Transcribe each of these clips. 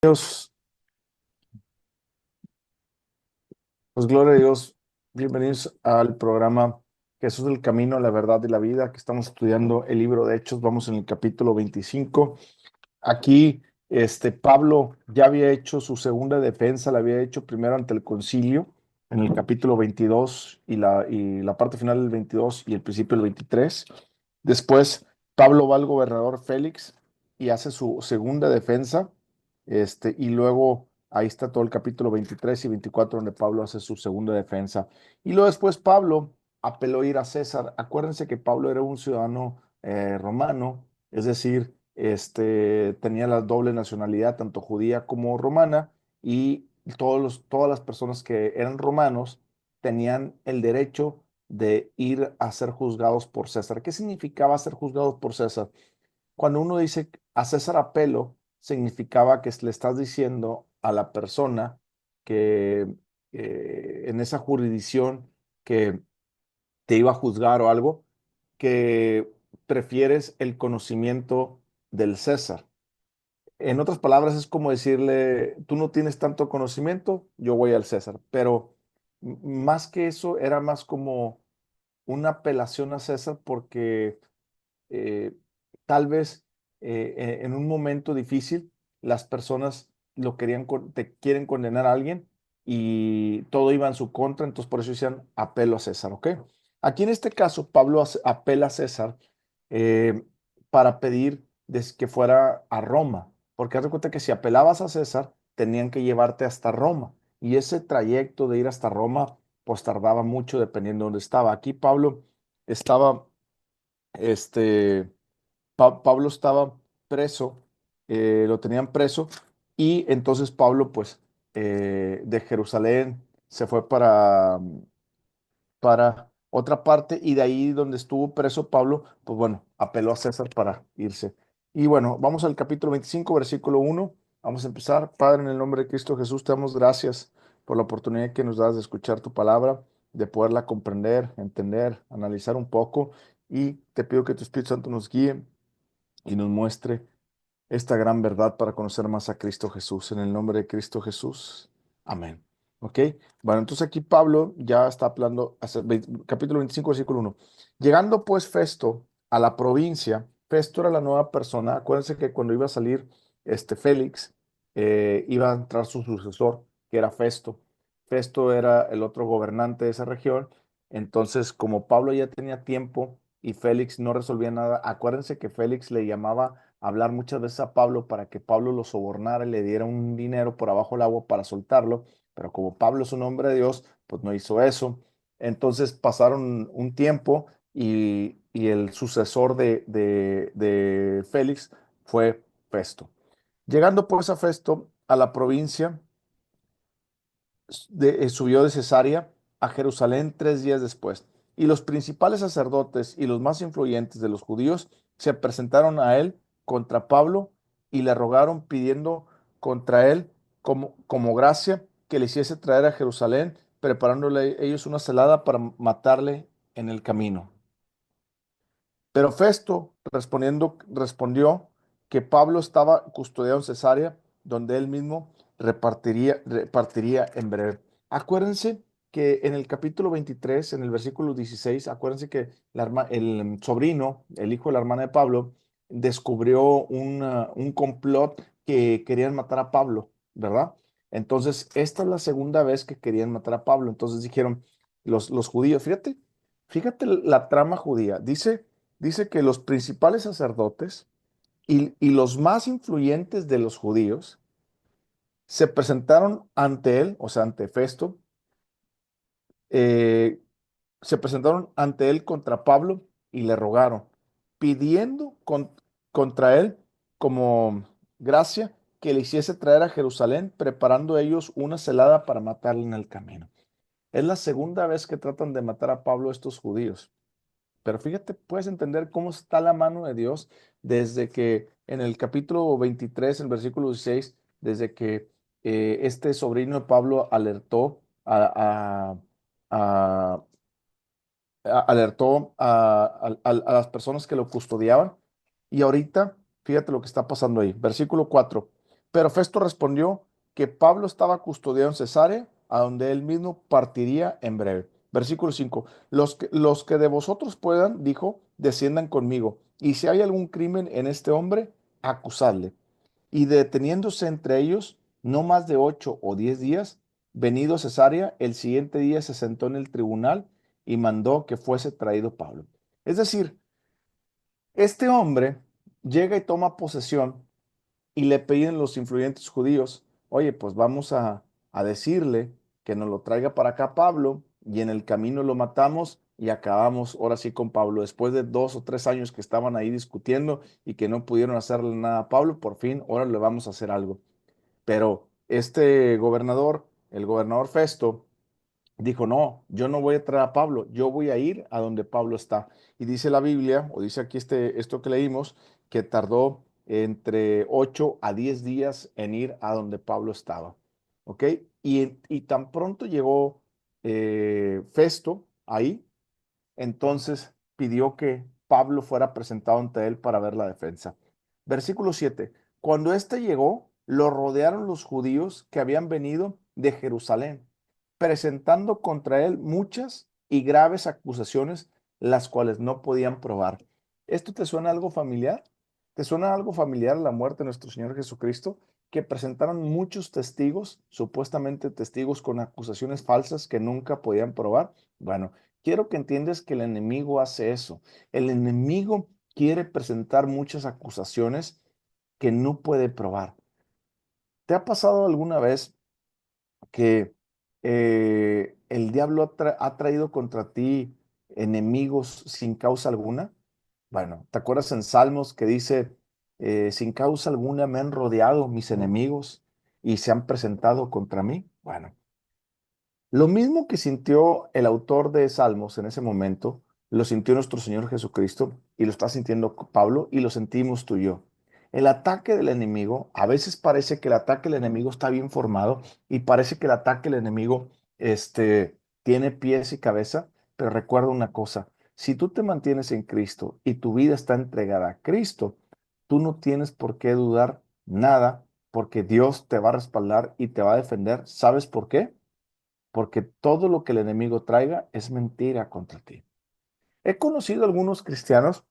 Dios, pues gloria a Dios, bienvenidos al programa Jesús el Camino, la Verdad y la Vida, que estamos estudiando el libro de Hechos, vamos en el capítulo 25. Aquí, Pablo ya había hecho su segunda defensa, la había hecho primero ante el concilio, en el capítulo 22 y la parte final del 22 y el principio del 23. Después, Pablo va al gobernador Félix y hace su segunda defensa, y luego ahí está todo el capítulo 23 y 24 donde Pablo hace su segunda defensa. Y luego después Pablo apeló a ir a César. Acuérdense que Pablo era un ciudadano romano, es decir, tenía la doble nacionalidad, tanto judía como romana, y todas las personas que eran romanos tenían el derecho de ir a ser juzgados por César. ¿Qué significaba ser juzgados por César? Cuando uno dice a César apelo, significaba que le estás diciendo a la persona que en esa jurisdicción que te iba a juzgar o algo, que prefieres el conocimiento del César. En otras palabras, es como decirle, tú no tienes tanto conocimiento, yo voy al César. Pero más que eso, era más como una apelación a César porque eh, tal vez en un momento difícil las personas te quieren condenar a alguien y todo iba en su contra, entonces por eso decían apelo a César, ¿ok? Aquí en este caso, Pablo apela a César eh, para pedir que fuera a Roma, porque haz de cuenta que si apelabas a César, tenían que llevarte hasta Roma, y ese trayecto de ir hasta Roma, pues tardaba mucho dependiendo de dónde estaba. Aquí Pablo estaba este, Pablo estaba preso, lo tenían preso, y entonces Pablo, pues, de Jerusalén se fue para otra parte, y de ahí donde estuvo preso Pablo, pues bueno, apeló a César para irse. Y bueno, vamos al capítulo 25 versículo 1. Vamos a empezar. Padre, en el nombre de Cristo Jesús, te damos gracias por la oportunidad que nos das de escuchar tu palabra, de poderla comprender, entender, analizar un poco, y te pido que tu Espíritu Santo nos guíe y nos muestre esta gran verdad para conocer más a Cristo Jesús. En el nombre de Cristo Jesús. Amén. ¿Ok? Bueno, entonces aquí Pablo ya está hablando, capítulo 25 versículo 1. Llegando pues Festo a la provincia, Festo era la nueva persona. Acuérdense que cuando iba a salir Félix, iba a entrar su sucesor, que era Festo. Festo era el otro gobernante de esa región. Entonces, como Pablo ya tenía tiempo y Félix no resolvía nada, acuérdense que Félix le llamaba hablar muchas veces a Pablo para que Pablo lo sobornara y le diera un dinero por abajo del agua para soltarlo, pero como Pablo es un hombre de Dios, pues no hizo eso. Entonces pasaron un tiempo y el sucesor de Félix fue Festo. Llegando pues a Festo, a la provincia, subió de Cesarea a Jerusalén 3 días después. Y los principales sacerdotes y los más influyentes de los judíos se presentaron a él contra Pablo y le rogaron pidiendo contra él como gracia que le hiciese traer a Jerusalén, preparándole ellos una celada para matarle en el camino. Pero Festo respondió que Pablo estaba custodiado en Cesarea, donde él mismo repartiría en breve. Acuérdense que en el capítulo 23, en el versículo 16, acuérdense que el sobrino, el hijo de la hermana de Pablo, descubrió un complot que querían matar a Pablo, ¿verdad? Entonces, esta es la segunda vez que querían matar a Pablo. Entonces dijeron los judíos, fíjate la trama judía. Dice que los principales sacerdotes y los más influyentes de los judíos se presentaron ante él, o sea, ante Festo, eh, se presentaron ante él contra Pablo y le rogaron, pidiendo contra él como gracia que le hiciese traer a Jerusalén, preparando ellos una celada para matarle en el camino. Es la segunda vez que tratan de matar a Pablo estos judíos. Pero fíjate, puedes entender cómo está la mano de Dios desde que en el capítulo 23, el versículo 16, desde que este sobrino de Pablo a- alertó a las personas que lo custodiaban. Y ahorita, fíjate lo que está pasando ahí. Versículo 4. Pero Festo respondió que Pablo estaba custodiado en Cesarea, a donde él mismo partiría en breve. Versículo 5. Los que de vosotros puedan, dijo, desciendan conmigo. Y si hay algún crimen en este hombre, acusadle. Y deteniéndose entre ellos no más de 8 o 10 días, venido a Cesarea, el siguiente día se sentó en el tribunal y mandó que fuese traído Pablo. Es decir, este hombre llega y toma posesión y le piden los influyentes judíos, oye, pues vamos a decirle que nos lo traiga para acá Pablo, y en el camino lo matamos y acabamos ahora sí con Pablo. Después de 2 o 3 años que estaban ahí discutiendo y que no pudieron hacerle nada a Pablo, por fin, ahora le vamos a hacer algo. Pero este gobernador, el gobernador Festo, dijo, no, yo no voy a traer a Pablo, yo voy a ir a donde Pablo está. Y dice la Biblia, o dice aquí esto que leímos, que tardó entre 8 a 10 días en ir a donde Pablo estaba. ¿Ok? Y tan pronto llegó Festo ahí, entonces pidió que Pablo fuera presentado ante él para ver la defensa. Versículo 7. Cuando éste llegó, lo rodearon los judíos que habían venido de Jerusalén, presentando contra él muchas y graves acusaciones, las cuales no podían probar. ¿Esto te suena algo familiar? ¿Te suena algo familiar la muerte de nuestro Señor Jesucristo? Que presentaron muchos testigos, supuestamente testigos con acusaciones falsas que nunca podían probar. Bueno, quiero que entiendas que el enemigo hace eso. El enemigo quiere presentar muchas acusaciones que no puede probar. ¿Te ha pasado alguna vez que el diablo ha traído contra ti enemigos sin causa alguna? Bueno, ¿te acuerdas en Salmos que dice, sin causa alguna me han rodeado mis enemigos y se han presentado contra mí? Bueno, lo mismo que sintió el autor de Salmos en ese momento, lo sintió nuestro Señor Jesucristo y lo está sintiendo Pablo y lo sentimos tú y yo. El ataque del enemigo, a veces parece que el ataque del enemigo está bien formado y parece que el ataque del enemigo tiene pies y cabeza, pero recuerda una cosa, si tú te mantienes en Cristo y tu vida está entregada a Cristo, tú no tienes por qué dudar nada porque Dios te va a respaldar y te va a defender. ¿Sabes por qué? Porque todo lo que el enemigo traiga es mentira contra ti. He conocido algunos cristianos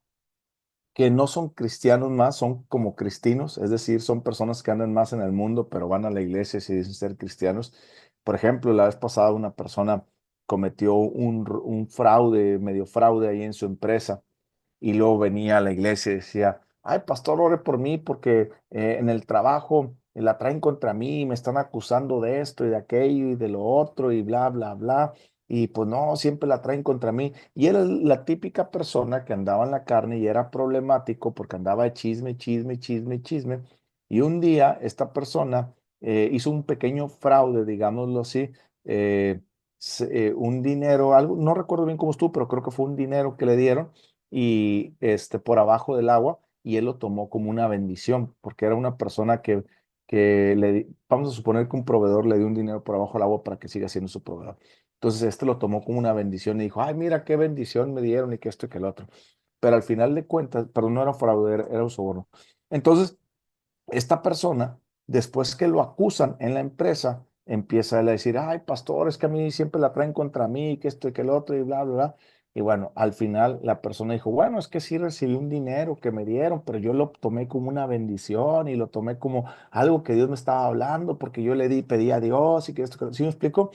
que no son cristianos más, son como cristinos, es decir, son personas que andan más en el mundo, pero van a la iglesia y se dicen ser cristianos. Por ejemplo, la vez pasada una persona cometió un fraude, medio fraude ahí en su empresa y luego venía a la iglesia y decía, ay, pastor, ore por mí porque en el trabajo la traen contra mí, me están acusando de esto y de aquello y de lo otro y bla, bla, bla. Y pues no, siempre la traen contra mí. Y era la típica persona que andaba en la carne y era problemático porque andaba de chisme, chisme, chisme, chisme. Y un día esta persona hizo un pequeño fraude, digámoslo así, eh, un dinero, algo, no recuerdo bien cómo estuvo, pero creo que fue un dinero que le dieron y por abajo del agua y él lo tomó como una bendición porque era una persona vamos a suponer que un proveedor le dio un dinero por abajo del agua para que siga siendo su proveedor. Entonces este lo tomó como una bendición y dijo, ay, mira qué bendición me dieron y que esto y que el otro. Pero al final de cuentas, pero no era fraude, era un soborno. Entonces esta persona, después que lo acusan en la empresa, empieza él a decir, ay, pastor, es que a mí siempre la traen contra mí, que esto y que el otro, y bla, bla, bla. Y bueno, al final la persona dijo, bueno, es que sí recibí un dinero que me dieron, pero yo lo tomé como una bendición y lo tomé como algo que Dios me estaba hablando, porque yo pedí a Dios y que esto, ¿sí me explico?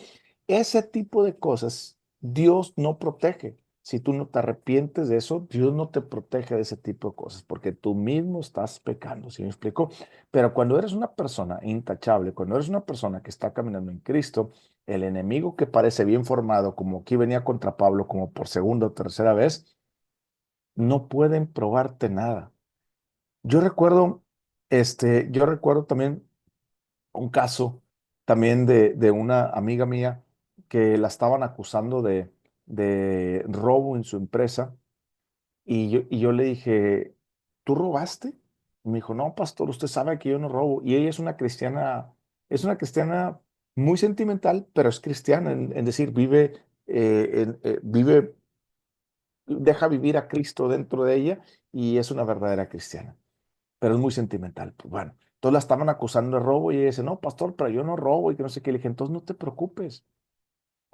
Ese tipo de cosas Dios no protege. Si tú no te arrepientes de eso, Dios no te protege de ese tipo de cosas, porque tú mismo estás pecando, ¿sí me explico? Pero cuando eres una persona intachable, cuando eres una persona que está caminando en Cristo, el enemigo que parece bien formado, como aquí venía contra Pablo, como por segunda o tercera vez, no pueden probarte nada. Yo recuerdo, yo recuerdo también un caso también de una amiga mía que la estaban acusando de robo en su empresa y yo le dije, ¿tú robaste? Y me dijo, no, pastor, usted sabe que yo no robo. Y ella es una cristiana muy sentimental, pero es cristiana, en decir, vive, deja vivir a Cristo dentro de ella y es una verdadera cristiana, pero es muy sentimental. Pues bueno, Entonces la estaban acusando de robo y ella dice, no, pastor, pero yo no robo y que no sé qué. Le dije, entonces no te preocupes.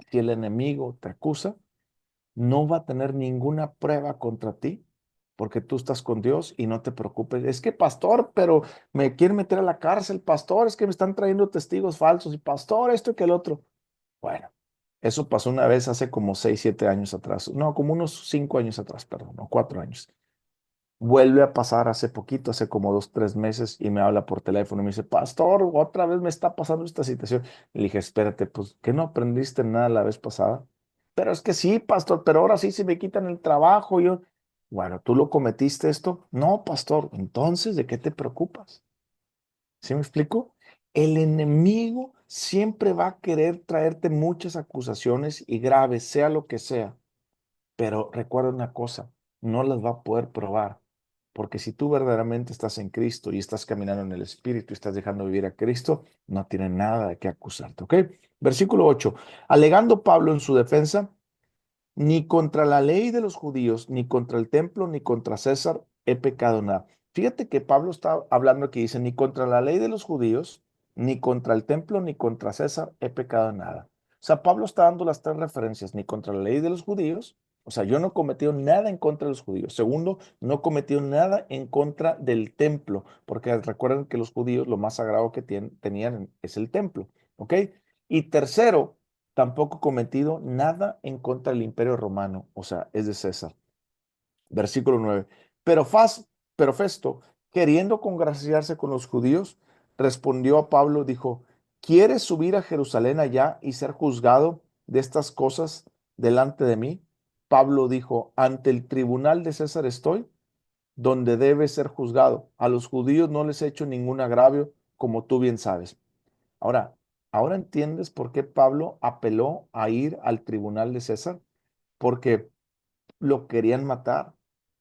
Si el enemigo te acusa, no va a tener ninguna prueba contra ti porque tú estás con Dios y no te preocupes. Es que, pastor, pero me quieren meter a la cárcel, pastor, es que me están trayendo testigos falsos y pastor, esto y que el otro. Bueno, eso pasó una vez hace como 6, 7 años atrás. No, como unos 5 años atrás, perdón, no, 4 años. Vuelve a pasar hace poquito, hace como 2, 3 meses, y me habla por teléfono y me dice, pastor, otra vez me está pasando esta situación. Le dije, espérate, pues, ¿qué no aprendiste nada la vez pasada? Pero es que sí, pastor, pero ahora sí se me quitan el trabajo. Yo, bueno, ¿tú lo cometiste esto? No, pastor, entonces, ¿de qué te preocupas? ¿Sí me explico? El enemigo siempre va a querer traerte muchas acusaciones y graves, sea lo que sea. Pero recuerda una cosa, no las va a poder probar, porque si tú verdaderamente estás en Cristo y estás caminando en el Espíritu y estás dejando vivir a Cristo, no tiene nada de qué acusarte, ¿ok? Versículo 8. Alegando Pablo en su defensa, ni contra la ley de los judíos, ni contra el templo, ni contra César he pecado nada. Fíjate que Pablo está hablando aquí, dice, ni contra la ley de los judíos, ni contra el templo, ni contra César he pecado nada. O sea, Pablo está dando las tres referencias, ni contra la ley de los judíos, o sea, yo no he cometido nada en contra de los judíos. Segundo, no he cometido nada en contra del templo, porque recuerden que los judíos lo más sagrado que tenían es el templo, ¿ok? Y tercero, tampoco cometido nada en contra del imperio romano, o sea, es de César. Versículo 9. Pero, pero Festo, queriendo congraciarse con los judíos, respondió a Pablo, dijo, ¿quieres subir a Jerusalén allá y ser juzgado de estas cosas delante de mí? Pablo dijo, ante el tribunal de César estoy, donde debe ser juzgado. A los judíos no les he hecho ningún agravio, como tú bien sabes. Ahora, ahora entiendes por qué Pablo apeló a ir al tribunal de César, porque lo querían matar.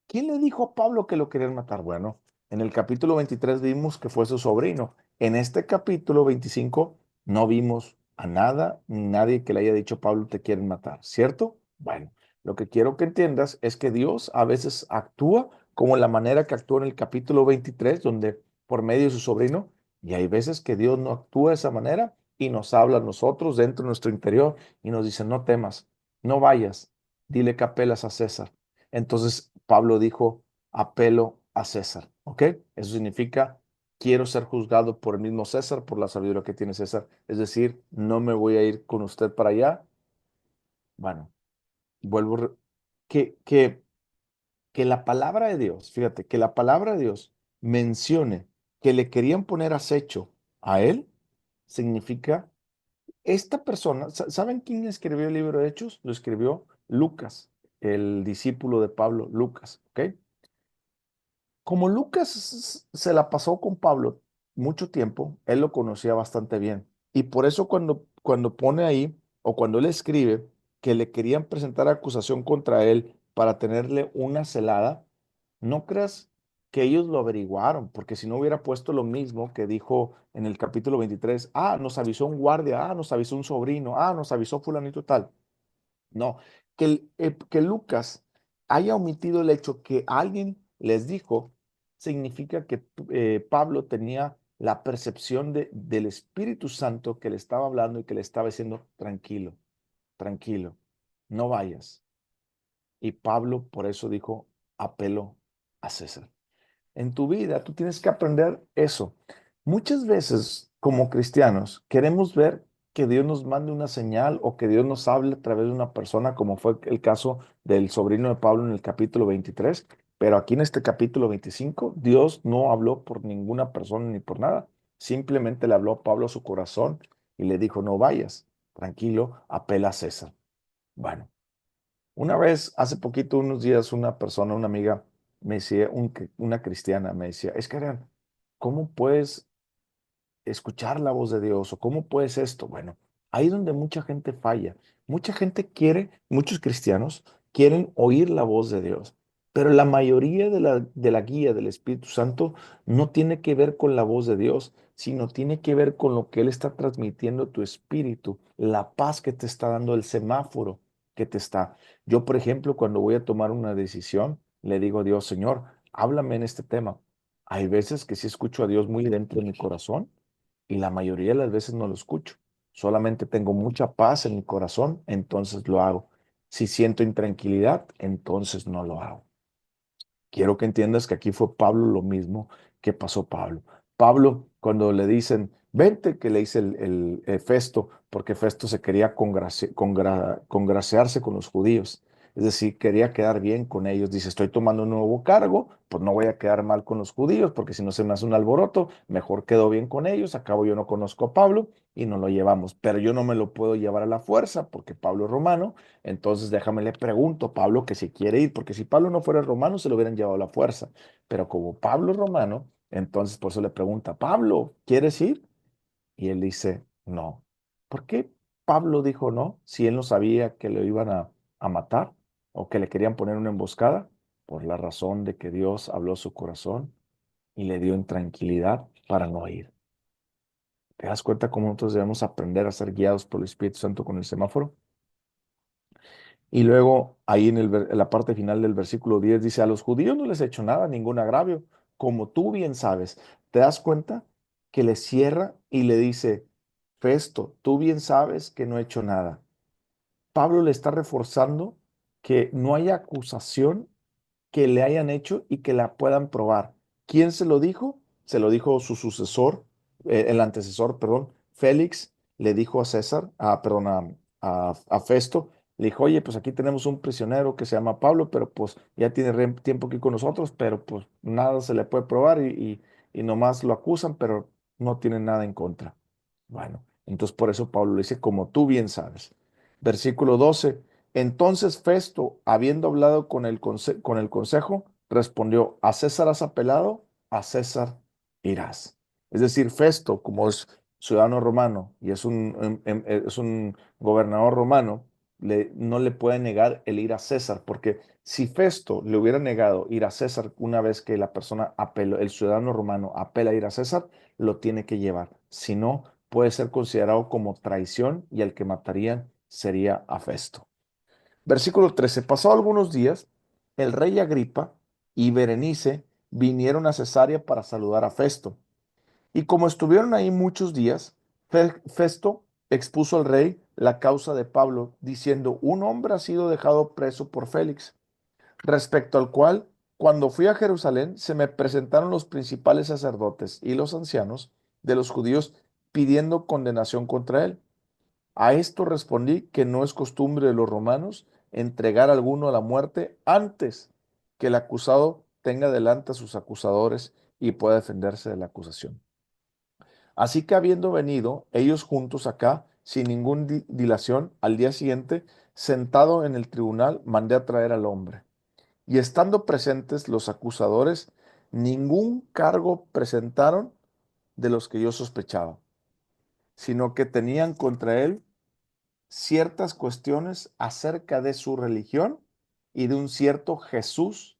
¿Quién le dijo a Pablo que lo querían matar? Bueno, en el capítulo 23 vimos que fue su sobrino. En este capítulo 25 no vimos a nada ni nadie que le haya dicho Pablo te quieren matar, ¿cierto? Bueno, lo que quiero que entiendas es que Dios a veces actúa como la manera que actuó en el capítulo 23, donde por medio de su sobrino, y hay veces que Dios no actúa de esa manera y nos habla a nosotros dentro de nuestro interior y nos dice, no temas, no vayas, dile que apelas a César. Entonces Pablo dijo, apelo a César, ¿ok? Eso significa, quiero ser juzgado por el mismo César, por la sabiduría que tiene César. Es decir, no me voy a ir con usted para allá. Bueno, vuelvo, que, que, que la palabra de Dios, fíjate, que la palabra de Dios mencione que le querían poner acecho a él, significa, esta persona, ¿saben quién escribió el libro de Hechos? Lo escribió Lucas, el discípulo de Pablo, Lucas, ¿ok? Como Lucas se la pasó con Pablo mucho tiempo, él lo conocía bastante bien. Y por eso cuando pone ahí, o cuando él escribe que le querían presentar acusación contra él para tenerle una celada, no creas que ellos lo averiguaron, porque si no hubiera puesto lo mismo que dijo en el capítulo 23, nos avisó un guardia, nos avisó un sobrino, nos avisó fulanito tal. No, que Lucas haya omitido el hecho que alguien les dijo, significa que Pablo tenía la percepción del Espíritu Santo que le estaba hablando y que le estaba diciendo, tranquilo, tranquilo, no vayas. Y Pablo por eso dijo, apelo a César. En tu vida, tú tienes que aprender eso. Muchas veces, como cristianos, queremos ver que Dios nos mande una señal o que Dios nos hable a través de una persona, como fue el caso del sobrino de Pablo en el capítulo 23. Pero aquí en este capítulo 25, Dios no habló por ninguna persona ni por nada. Simplemente le habló a Pablo a su corazón y le dijo, no vayas, tranquilo, apela a César. Bueno. Una vez, hace poquito, unos días, una persona, una amiga, me decía, una cristiana, me decía, es que, Adrián, ¿cómo puedes escuchar la voz de Dios o cómo puedes esto? Bueno, ahí es donde mucha gente falla. Mucha gente quiere, muchos cristianos quieren oír la voz de Dios, pero la mayoría de la guía del Espíritu Santo no tiene que ver con la voz de Dios, sino tiene que ver con lo que Él está transmitiendo a tu espíritu, la paz que te está dando, el semáforo que te está. Yo, por ejemplo, cuando voy a tomar una decisión, le digo a Dios, Señor, háblame en este tema. Hay veces que sí escucho a Dios muy dentro de mi corazón y la mayoría de las veces no lo escucho. Solamente tengo mucha paz en mi corazón, entonces lo hago. Si siento intranquilidad, entonces no lo hago. Quiero que entiendas que aquí fue Pablo lo mismo que pasó Pablo. Pablo, cuando le dicen, vente, que le dice Festo, porque Festo se quería congraciarse con los judíos. Es decir, quería quedar bien con ellos. Dice, estoy tomando un nuevo cargo, pues no voy a quedar mal con los judíos, porque si no se me hace un alboroto, mejor quedo bien con ellos. Acabo yo no conozco a Pablo y no lo llevamos, pero yo no me lo puedo llevar a la fuerza, porque Pablo es romano. Entonces déjame le pregunto a Pablo que si quiere ir, porque si Pablo no fuera romano se lo hubieran llevado a la fuerza, pero como Pablo es romano, entonces por eso le pregunta, Pablo, ¿quieres ir? Y él dice, no. ¿Por qué Pablo dijo no si él no sabía que lo iban a matar o que le querían poner una emboscada? Por la razón de que Dios habló a su corazón y le dio intranquilidad para no ir. ¿Te das cuenta cómo nosotros debemos aprender a ser guiados por el Espíritu Santo con el semáforo? Y luego ahí en la parte final del versículo 10 dice, a los judíos no les he hecho nada, ningún agravio, como tú bien sabes. ¿Te das cuenta que le cierra y le dice, Festo, tú bien sabes que no he hecho nada? Pablo le está reforzando que no haya acusación que le hayan hecho y que la puedan probar. ¿Quién se lo dijo? Se lo dijo su sucesor, el antecesor, perdón, Félix, le dijo a César, perdón, a Festo, le dijo, oye, pues aquí tenemos un prisionero que se llama Pablo, pero pues ya tiene tiempo aquí con nosotros, pero pues nada se le puede probar y nomás lo acusan, pero no tienen nada en contra. Bueno, entonces por eso Pablo le dice, como tú bien sabes. Versículo 12. Entonces Festo, habiendo hablado con el consejo, respondió, a César has apelado, a César irás. Es decir, Festo, como es ciudadano romano y es un gobernador romano, no le puede negar el ir a César, porque si Festo le hubiera negado ir a César una vez que la persona apeló, el ciudadano romano apela a ir a César, lo tiene que llevar. Si no, puede ser considerado como traición y el que matarían sería a Festo. Versículo 13. Pasó algunos días, el rey Agripa y Berenice vinieron a Cesarea para saludar a Festo. Y como estuvieron ahí muchos días, Festo expuso al rey la causa de Pablo, diciendo, un hombre ha sido dejado preso por Félix, respecto al cual, cuando fui a Jerusalén, se me presentaron los principales sacerdotes y los ancianos de los judíos pidiendo condenación contra él. A esto respondí que no es costumbre de los romanos entregar a alguno a la muerte antes que el acusado tenga delante a sus acusadores y pueda defenderse de la acusación. Así que habiendo venido ellos juntos acá, sin ninguna dilación, al día siguiente, sentado en el tribunal, mandé a traer al hombre. Y estando presentes los acusadores, ningún cargo presentaron de los que yo sospechaba, sino que tenían contra él ciertas cuestiones acerca de su religión y de un cierto Jesús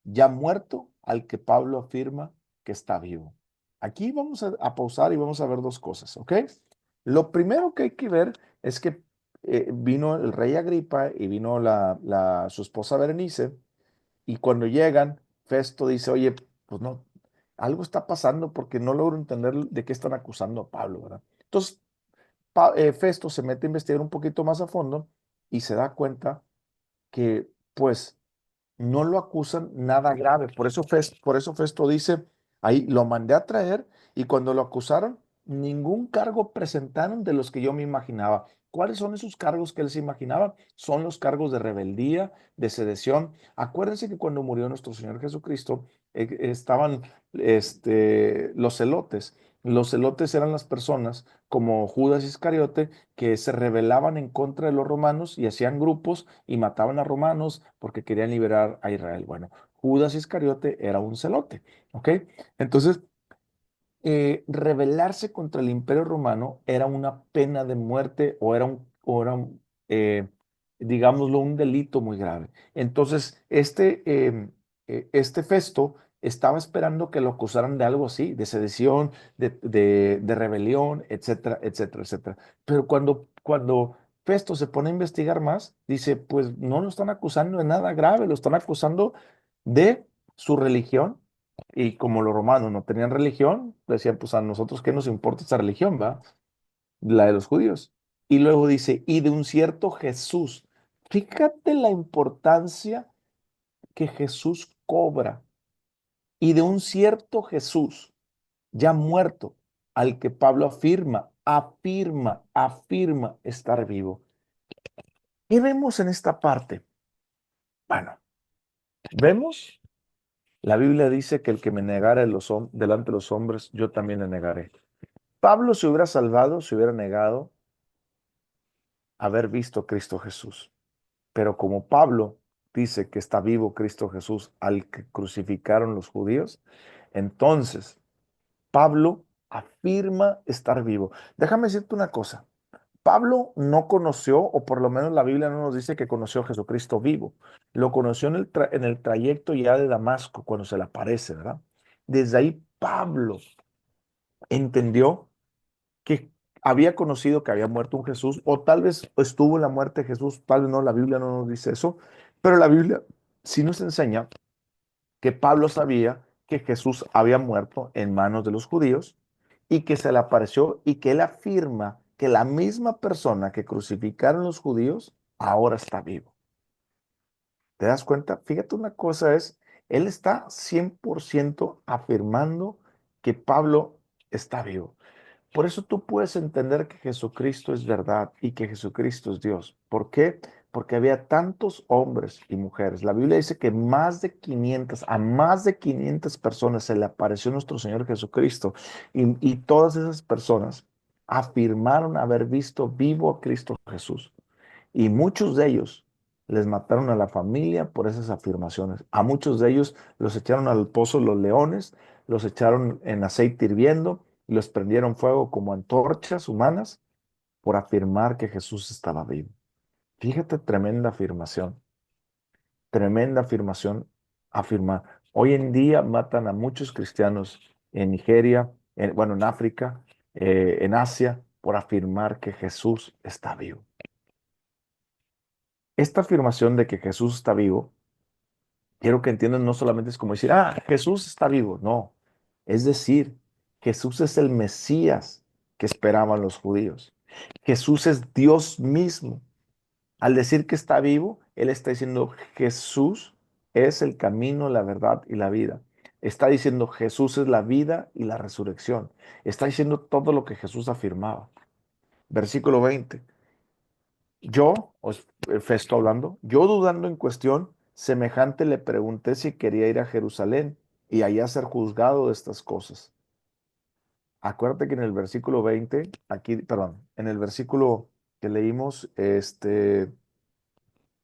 ya muerto al que Pablo afirma que está vivo. Aquí vamos a pausar y vamos a ver dos cosas, ¿ok? Lo primero que hay que ver es que vino el rey Agripa y vino su esposa Berenice, y cuando llegan, Festo dice, oye, pues no, algo está pasando porque no logro entender de qué están acusando a Pablo, ¿verdad? Entonces, Festo se mete a investigar un poquito más a fondo y se da cuenta que, pues, no lo acusan nada grave. Por eso Festo dice, ahí lo mandé a traer y cuando lo acusaron, ningún cargo presentaron de los que yo me imaginaba. ¿Cuáles son esos cargos que él se imaginaba? Son los cargos de rebeldía, de sedición. Acuérdense que cuando murió nuestro Señor Jesucristo, estaban los celotes. Los celotes eran las personas como Judas Iscariote que se rebelaban en contra de los romanos y hacían grupos y mataban a romanos porque querían liberar a Israel. Bueno, Judas Iscariote era un celote, ¿ok? Entonces, rebelarse contra el Imperio Romano era una pena de muerte digámoslo, un delito muy grave. Entonces, este Festo estaba esperando que lo acusaran de algo así, de sedición, de rebelión, etcétera, etcétera, etcétera. Pero cuando Festo se pone a investigar más, dice, pues no lo están acusando de nada grave, lo están acusando de su religión Y como los romanos no tenían religión, decían, pues a nosotros qué nos importa esa religión, ¿va? La de los judíos. Y luego dice, y de un cierto Jesús. Fíjate la importancia que Jesús cobra. Y de un cierto Jesús ya muerto, al que Pablo afirma estar vivo. ¿Qué vemos en esta parte? Bueno, vemos, la Biblia dice que el que me negare delante de los hombres, yo también le negaré. Pablo se hubiera salvado, se hubiera negado haber visto a Cristo Jesús. Pero como Pablo dice que está vivo Cristo Jesús al que crucificaron los judíos, entonces Pablo afirma estar vivo. Déjame decirte una cosa. Pablo no conoció, o por lo menos la Biblia no nos dice que conoció a Jesucristo vivo. Lo conoció en el trayecto ya de Damasco, cuando se le aparece, ¿verdad? Desde ahí Pablo entendió que había conocido que había muerto un Jesús, o tal vez estuvo en la muerte de Jesús, tal vez no, la Biblia no nos dice eso, pero la Biblia sí nos enseña que Pablo sabía que Jesús había muerto en manos de los judíos y que se le apareció y que él afirma que la misma persona que crucificaron los judíos ahora está vivo. ¿Te das cuenta? Fíjate, una cosa es, él está 100% afirmando que Pablo está vivo. Por eso tú puedes entender que Jesucristo es verdad y que Jesucristo es Dios. ¿Por qué? Porque había tantos hombres y mujeres. La Biblia dice que a más de 500 personas se le apareció nuestro Señor Jesucristo y todas esas personas afirmaron haber visto vivo a Cristo Jesús. Y muchos de ellos les mataron a la familia por esas afirmaciones. A muchos de ellos los echaron al pozo los leones, los echaron en aceite hirviendo y los prendieron fuego como antorchas humanas por afirmar que Jesús estaba vivo. Fíjate, tremenda afirmación, afirmar. Hoy en día matan a muchos cristianos en Nigeria, bueno, en África, en Asia, por afirmar que Jesús está vivo. Esta afirmación de que Jesús está vivo, quiero que entiendan, no solamente es como decir, Jesús está vivo, no. Es decir, Jesús es el Mesías que esperaban los judíos. Jesús es Dios mismo. Al decir que está vivo, Él está diciendo, Jesús es el camino, la verdad y la vida. Está diciendo, Jesús es la vida y la resurrección. Está diciendo todo lo que Jesús afirmaba. Versículo 20. Festo hablando, yo dudando en cuestión semejante le pregunté si quería ir a Jerusalén y allá ser juzgado de estas cosas. Acuérdate que en el versículo 20, aquí, perdón, en el versículo que leímos,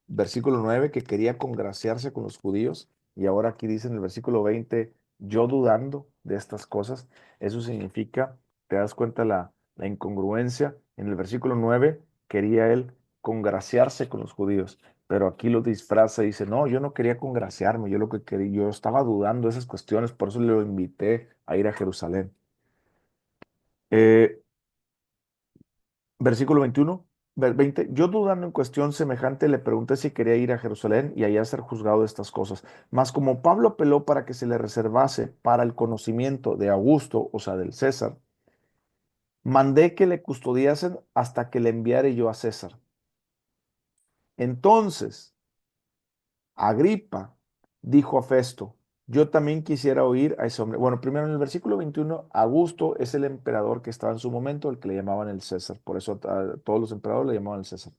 versículo 9 que quería congraciarse con los judíos, y ahora aquí dice en el versículo 20 yo dudando de estas cosas. Eso significa, te das cuenta la incongruencia. En el versículo 9 quería él congraciarse con los judíos, pero aquí lo disfraza y dice, no, yo no quería congraciarme, yo lo que quería, yo estaba dudando de esas cuestiones, por eso lo invité a ir a Jerusalén. Eh, Versículo 21, 20. Yo dudando en cuestión semejante le pregunté si quería ir a Jerusalén y allá ser juzgado de estas cosas. Mas como Pablo apeló para que se le reservase para el conocimiento de Augusto, o sea, del César, mandé que le custodiasen hasta que le enviare yo a César. Entonces, Agripa dijo a Festo, yo también quisiera oír a ese hombre. Bueno, primero en el versículo 21, Augusto es el emperador que estaba en su momento, el que le llamaban el César. Por eso a todos los emperadores le llamaban el César.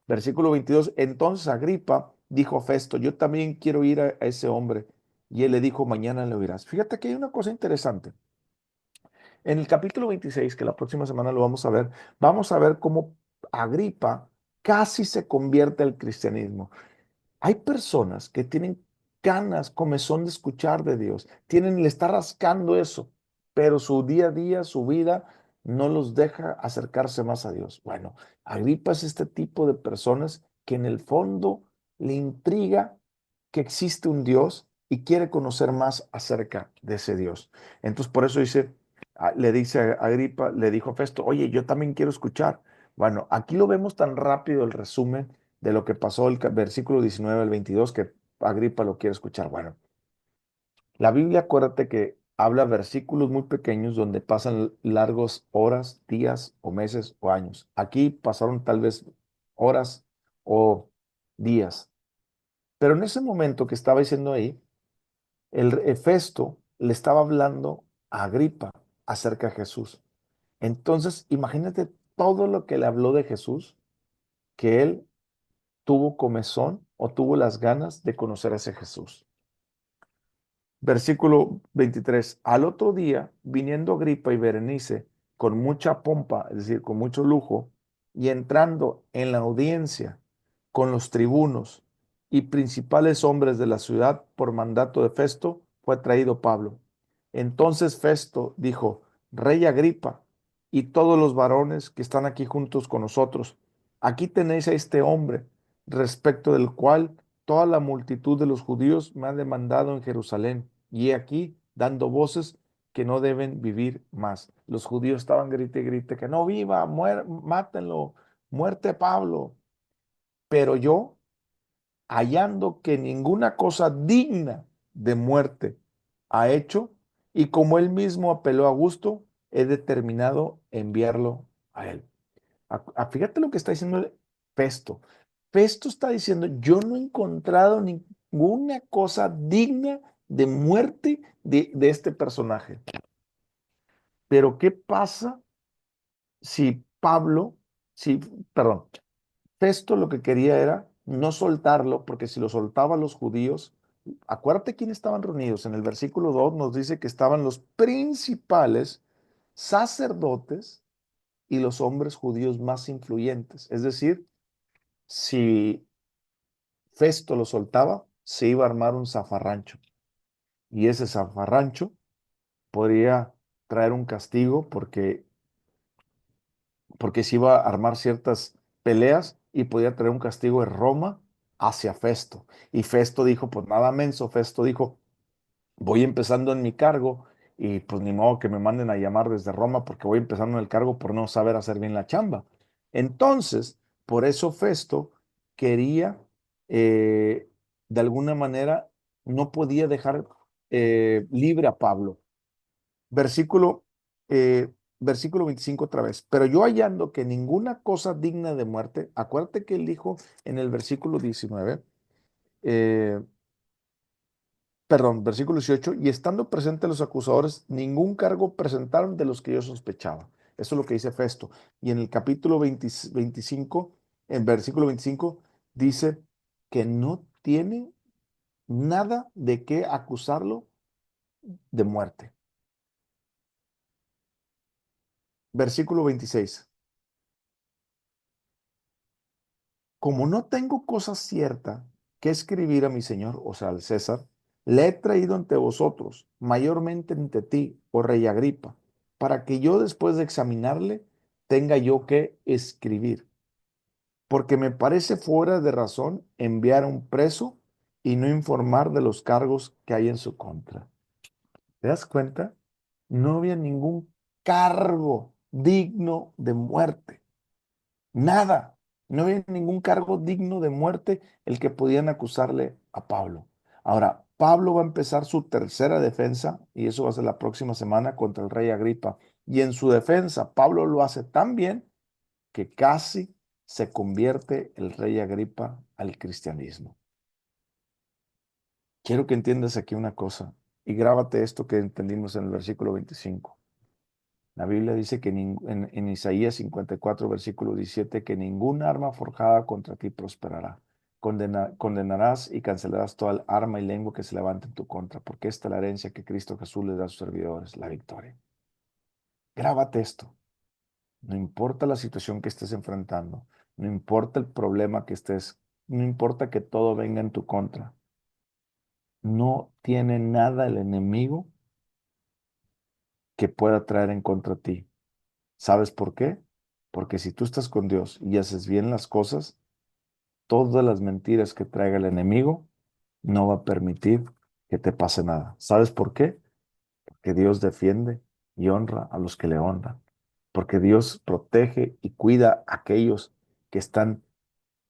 Versículo 22, entonces Agripa dijo a Festo, yo también quiero ir a ese hombre. Y él le dijo, mañana le oirás. Fíjate que hay una cosa interesante. En el capítulo 26, que la próxima semana lo vamos a ver cómo Agripa casi se convierte al cristianismo. Hay personas que tienen ganas, comezón de escuchar de Dios, le está rascando eso, pero su día a día, su vida, no los deja acercarse más a Dios. Bueno, Agripa es este tipo de personas que en el fondo le intriga que existe un Dios y quiere conocer más acerca de ese Dios. Entonces, por eso le dice a Agripa, le dijo a Festo, oye, yo también quiero escuchar. Bueno, aquí lo vemos tan rápido el resumen de lo que pasó el versículo 19 al 22 que Agripa lo quiere escuchar. Bueno, La Biblia, acuérdate que habla versículos muy pequeños donde pasan largos horas, días o meses o años. Aquí pasaron tal vez horas o días. Pero en ese momento que estaba diciendo ahí, el Festo le estaba hablando a Agripa acerca de Jesús. Entonces, imagínate todo lo que le habló de Jesús, que él tuvo comezón o tuvo las ganas de conocer a ese Jesús. Versículo 23. Al otro día, viniendo Agripa y Berenice con mucha pompa, es decir, con mucho lujo, y entrando en la audiencia con los tribunos y principales hombres de la ciudad por mandato de Festo, fue traído Pablo. Entonces Festo dijo, Rey Agripa y todos los varones que están aquí juntos con nosotros, aquí tenéis a este hombre, respecto del cual toda la multitud de los judíos me ha demandado en Jerusalén, y he aquí dando voces que no deben vivir más. Los judíos estaban grite y grite que no viva, mátenlo, muerte a Pablo. Pero yo, hallando que ninguna cosa digna de muerte ha hecho, y como él mismo apeló a gusto, he determinado enviarlo a él. Fíjate lo que está diciendo Festo. Festo está diciendo, yo no he encontrado ninguna cosa digna de muerte de este personaje. Pero ¿qué pasa si Pablo, si, perdón, Festo lo que quería era no soltarlo, porque si lo soltaban los judíos, acuérdate quiénes estaban reunidos. En el versículo 2 nos dice que estaban los principales sacerdotes y los hombres judíos más influyentes. Es decir, si Festo lo soltaba, se iba a armar un zafarrancho. Y ese zafarrancho podría traer un castigo porque se iba a armar ciertas peleas y podía traer un castigo de Roma hacia Festo. Y Festo dijo, pues nada menso, Festo dijo, voy empezando en mi cargo y pues ni modo que me manden a llamar desde Roma porque voy empezando en el cargo por no saber hacer bien la chamba. Entonces, por eso Festo quería, de alguna manera, no podía dejar libre a Pablo. Versículo, versículo 25 otra vez. Pero yo hallando que ninguna cosa digna de muerte, acuérdate que él dijo en el versículo 19, eh, perdón, versículo 18, y estando presentes los acusadores, ningún cargo presentaron de los que yo sospechaba. Eso es lo que dice Festo. Y en el capítulo 25, en versículo 25, dice que no tiene nada de qué acusarlo de muerte. Versículo 26. Como no tengo cosa cierta que escribir a mi señor, o sea, al César, le he traído ante vosotros, mayormente ante ti, oh rey Agripa, para que yo después de examinarle tenga yo que escribir, porque me parece fuera de razón enviar a un preso y no informar de los cargos que hay en su contra. ¿Te das cuenta? No había ningún cargo digno de muerte. Nada. No había ningún cargo digno de muerte el que podían acusarle a Pablo. Ahora, Pablo va a empezar su tercera defensa, y eso va a ser la próxima semana contra el rey Agripa. Y en su defensa, Pablo lo hace tan bien que casi se convierte el rey Agripa al cristianismo. Quiero que entiendas aquí una cosa, y grábate esto que entendimos en el versículo 25. La Biblia dice que en Isaías 54, versículo 17, que ningún arma forjada contra ti prosperará. Condenarás y cancelarás toda arma y lengua que se levante en tu contra, porque esta es la herencia que Cristo Jesús le da a sus servidores, la victoria. Grábate esto. No importa la situación que estés enfrentando, no importa el problema que estés, no importa que todo venga en tu contra. No tiene nada el enemigo que pueda traer en contra de ti. ¿Sabes por qué? Porque si tú estás con Dios y haces bien las cosas, todas las mentiras que traiga el enemigo no va a permitir que te pase nada. ¿Sabes por qué? Porque Dios defiende y honra a los que le honran. Porque Dios protege y cuida a aquellos que están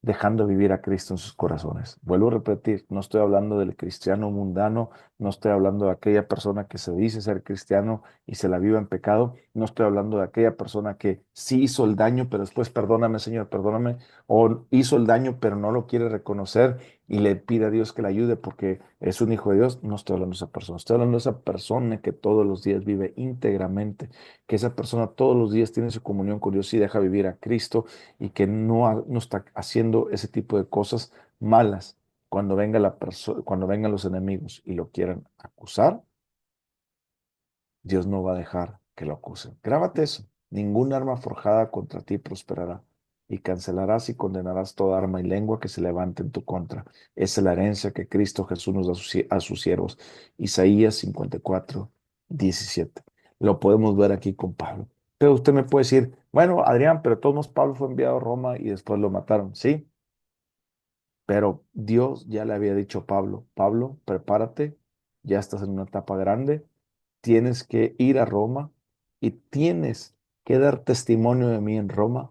dejando vivir a Cristo en sus corazones. Vuelvo a repetir, no estoy hablando del cristiano mundano, no estoy hablando de aquella persona que se dice ser cristiano y se la vive en pecado, no estoy hablando de aquella persona que sí hizo el daño, pero después perdóname, Señor, perdóname, o hizo el daño, pero no lo quiere reconocer y le pide a Dios que le ayude porque es un hijo de Dios. No estoy hablando de esa persona, estoy hablando de esa persona que todos los días vive íntegramente, que esa persona todos los días tiene su comunión con Dios y deja vivir a Cristo y que no está haciendo ese tipo de cosas malas cuando venga cuando vengan los enemigos y lo quieran acusar. Dios no va a dejar que lo acusen. Grábate eso. Ningún arma forjada contra ti prosperará, y cancelarás y condenarás toda arma y lengua que se levante en tu contra. Esa es la herencia que Cristo Jesús nos da a sus siervos. Isaías 54:17. Lo podemos ver aquí con Pablo. Pero usted me puede decir, bueno, Adrián, pero todos modos Pablo fue enviado a Roma y después lo mataron. Sí, pero Dios ya le había dicho a Pablo, Pablo, prepárate, ya estás en una etapa grande, tienes que ir a Roma y tienes que dar testimonio de mí en Roma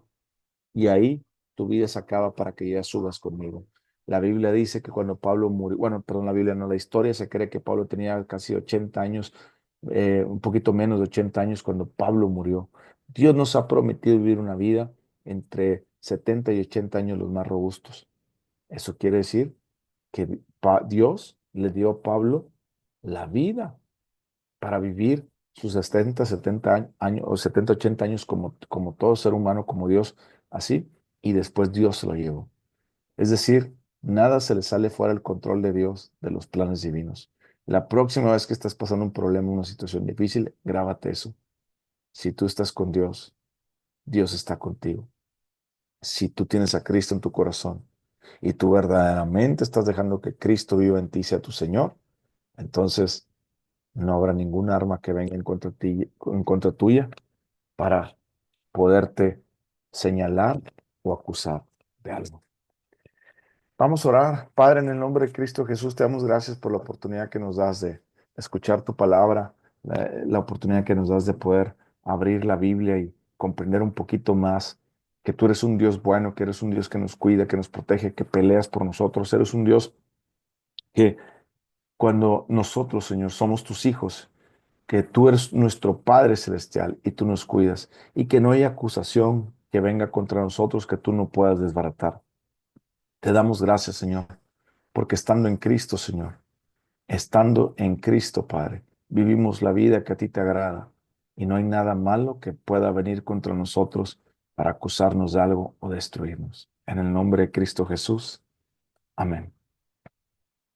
y ahí tu vida se acaba para que ya subas conmigo. La Biblia dice que cuando Pablo murió, bueno, perdón, la Biblia no, la historia se cree que Pablo tenía casi 80 años, un poquito menos de 80 años cuando Pablo murió. Dios nos ha prometido vivir una vida entre 70 y 80 años los más robustos. Eso quiere decir que Dios le dio a Pablo la vida para vivir sus 70, 70 años o 70, 80 años como todo ser humano, como Dios, así, y después Dios se lo llevó. Es decir, nada se le sale fuera del control de Dios, de los planes divinos. La próxima vez que estás pasando un problema, una situación difícil, grábate eso. Si tú estás con Dios, Dios está contigo. Si tú tienes a Cristo en tu corazón y tú verdaderamente estás dejando que Cristo viva en ti y sea tu Señor, entonces no habrá ningún arma que venga en contra de ti, en contra tuya para poderte señalar o acusar de algo. Vamos a orar. Padre, en el nombre de Cristo Jesús, te damos gracias por la oportunidad que nos das de escuchar tu palabra, la oportunidad que nos das de poder abrir la Biblia y comprender un poquito más que tú eres un Dios bueno, que eres un Dios que nos cuida, que nos protege, que peleas por nosotros. Eres un Dios que cuando nosotros, Señor, somos tus hijos, que tú eres nuestro Padre Celestial y tú nos cuidas, y que no hay acusación que venga contra nosotros que tú no puedas desbaratar. Te damos gracias, Señor, porque estando en Cristo, Señor, estando en Cristo, Padre, vivimos la vida que a ti te agrada, y no hay nada malo que pueda venir contra nosotros para acusarnos de algo o destruirnos. En el nombre de Cristo Jesús. Amén.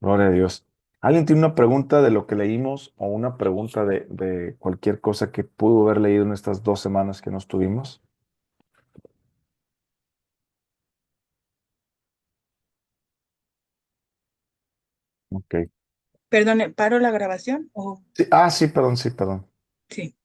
Gloria a Dios. ¿Alguien tiene una pregunta de lo que leímos o una pregunta de cualquier cosa que pudo haber leído en estas 2 semanas que nos tuvimos? Ok. Perdone, ¿paro la grabación? Oh, Sí, sí, perdón, sí, perdón. sí.